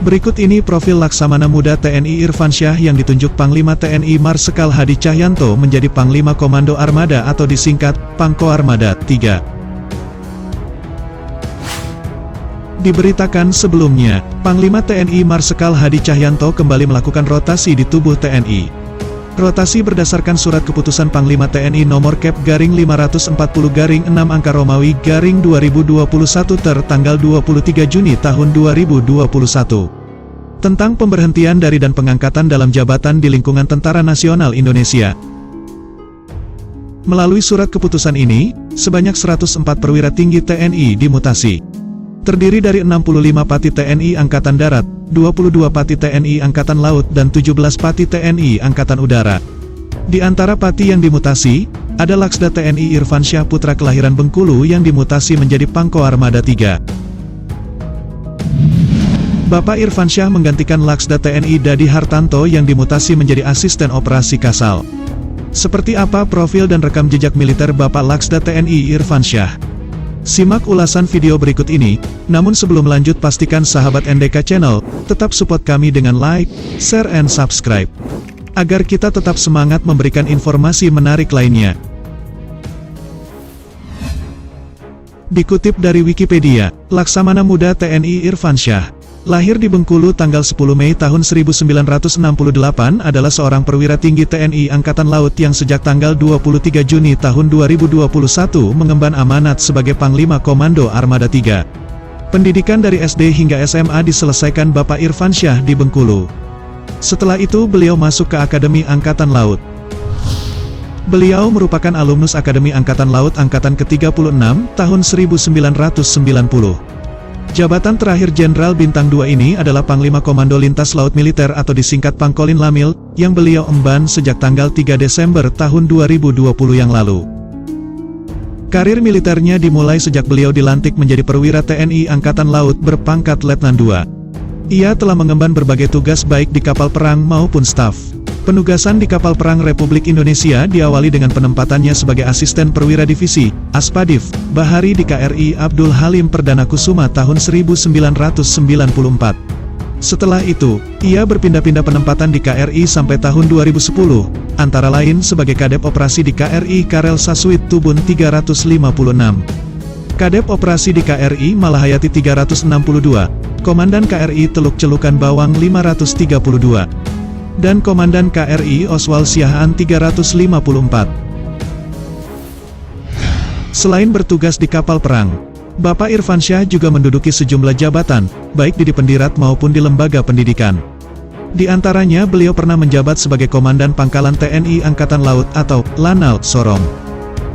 Berikut ini profil Laksamana Muda TNI Irfansyah yang ditunjuk Panglima TNI Marsikal Hadi Cahyanto menjadi Panglima Komando Armada atau disingkat Pangkoarmada 3. Diberitakan sebelumnya, Panglima TNI Marsikal Hadi Cahyanto kembali melakukan rotasi di tubuh TNI. Rotasi berdasarkan surat keputusan Panglima TNI nomor Kep/540/6 angka Romawi/2021 tertanggal 23 Juni tahun 2021. Tentang pemberhentian dari dan pengangkatan dalam jabatan di lingkungan Tentara Nasional Indonesia. Melalui surat keputusan ini, sebanyak 104 perwira tinggi TNI dimutasi. Terdiri dari 65 Pati TNI Angkatan Darat, 22 Pati TNI Angkatan Laut dan 17 Pati TNI Angkatan Udara. Di antara Pati yang dimutasi, ada Laksda TNI Irfansyah putra kelahiran Bengkulu yang dimutasi menjadi Pangkoarmada 3. Bapak Irfansyah menggantikan Laksda TNI Dadi Hartanto yang dimutasi menjadi Asisten Operasi Kasal. Seperti apa profil dan rekam jejak militer Bapak Laksda TNI Irfansyah? Simak ulasan video berikut ini, namun sebelum lanjut pastikan sahabat NDK Channel, tetap support kami dengan like, share and subscribe. Agar kita tetap semangat memberikan informasi menarik lainnya. Dikutip dari Wikipedia, Laksamana Muda TNI Irfansyah, lahir di Bengkulu tanggal 10 Mei tahun 1968 adalah seorang perwira tinggi TNI Angkatan Laut yang sejak tanggal 23 Juni tahun 2021 mengemban amanat sebagai Panglima Komando Armada 3. Pendidikan dari SD hingga SMA diselesaikan Bapak Irfansyah di Bengkulu. Setelah itu beliau masuk ke Akademi Angkatan Laut. Beliau merupakan alumnus Akademi Angkatan Laut Angkatan ke-36 tahun 1990. Jabatan terakhir Jenderal Bintang 2 ini adalah Panglima Komando Lintas Laut Militer atau disingkat Pangkolin Lamil, yang beliau emban sejak tanggal 3 Desember tahun 2020 yang lalu. Karir militernya dimulai sejak beliau dilantik menjadi perwira TNI Angkatan Laut berpangkat Letnan 2. Ia telah mengemban berbagai tugas baik di kapal perang maupun staf. Penugasan di kapal perang Republik Indonesia diawali dengan penempatannya sebagai asisten perwira divisi, Aspadif, Bahari di KRI Abdul Halim Perdana Kusuma tahun 1994. Setelah itu, ia berpindah-pindah penempatan di KRI sampai tahun 2010, antara lain sebagai Kadep Operasi di KRI Karel Sasuit Tubun 356, Kadep Operasi di KRI Malahayati 362, Komandan KRI Teluk Celukan Bawang 532, dan Komandan KRI Oswald Siahaan 354. Selain bertugas di kapal perang, Bapak Irfansyah juga menduduki sejumlah jabatan, baik di Pendirat maupun di lembaga pendidikan. Di antaranya beliau pernah menjabat sebagai Komandan Pangkalan TNI Angkatan Laut atau Lanal Sorong,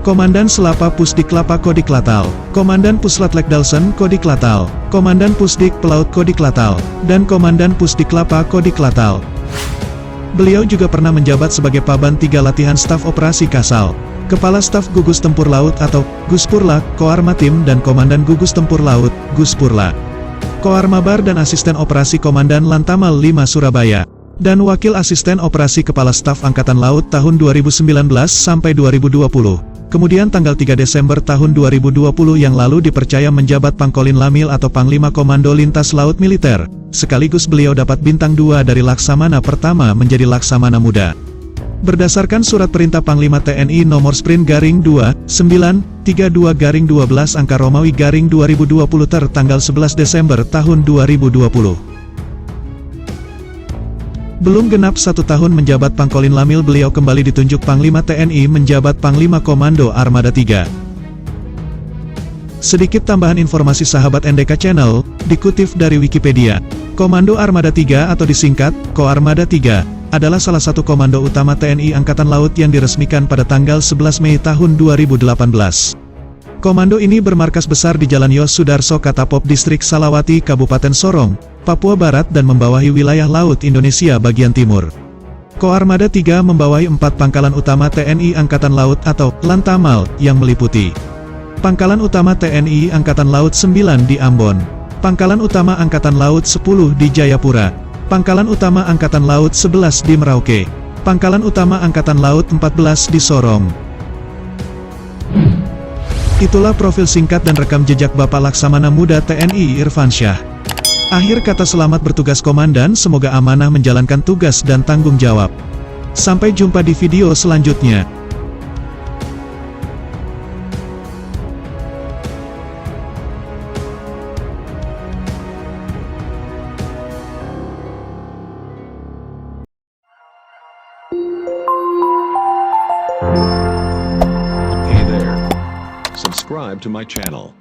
Komandan Selapa Pusdik Lapa Kodiklatal, Komandan Puslatlek Dalsen Kodiklatal, Komandan Pusdik Pelaut Kodiklatal, dan Komandan Pusdik Lapa Kodiklatal. Beliau juga pernah menjabat sebagai Paban 3 Latihan Staf Operasi Kasal, Kepala Staf Gugus Tempur Laut atau Guspurla, Koarmatim dan Komandan Gugus Tempur Laut, Guspurla, Koarmabar dan Asisten Operasi Komandan Lantamal 5 Surabaya, dan Wakil Asisten Operasi Kepala Staf Angkatan Laut tahun 2019 sampai 2020. Kemudian tanggal 3 Desember tahun 2020 yang lalu dipercaya menjabat Pangkolin Lamil atau Panglima Komando Lintas Laut Militer, sekaligus beliau dapat bintang 2 dari Laksamana pertama menjadi Laksamana Muda. Berdasarkan surat perintah Panglima TNI nomor Sprint/932/12 angka Romawi/2020 tertanggal 11 Desember tahun 2020. Belum genap 1 tahun menjabat Pangkolin Lamil beliau kembali ditunjuk Panglima TNI menjabat Panglima Komando Armada 3. Sedikit tambahan informasi sahabat NDK Channel, dikutip dari Wikipedia. Komando Armada 3 atau disingkat, Koarmada 3, adalah salah satu komando utama TNI Angkatan Laut yang diresmikan pada tanggal 11 Mei tahun 2018. Komando ini bermarkas besar di Jalan Yos Sudarso Katapop Distrik Salawati Kabupaten Sorong, Papua Barat dan membawahi wilayah laut Indonesia bagian timur. Koarmada 3 membawahi 4 pangkalan utama TNI Angkatan Laut atau Lantamal yang meliputi Pangkalan Utama TNI Angkatan Laut 9 di Ambon, Pangkalan Utama Angkatan Laut 10 di Jayapura, Pangkalan Utama Angkatan Laut 11 di Merauke, Pangkalan Utama Angkatan Laut 14 di Sorong. Itulah profil singkat dan rekam jejak Bapak Laksamana Muda TNI Irfansyah. Akhir kata selamat bertugas komandan, semoga amanah menjalankan tugas dan tanggung jawab. Sampai jumpa di video selanjutnya. Hey there. Subscribe to my channel.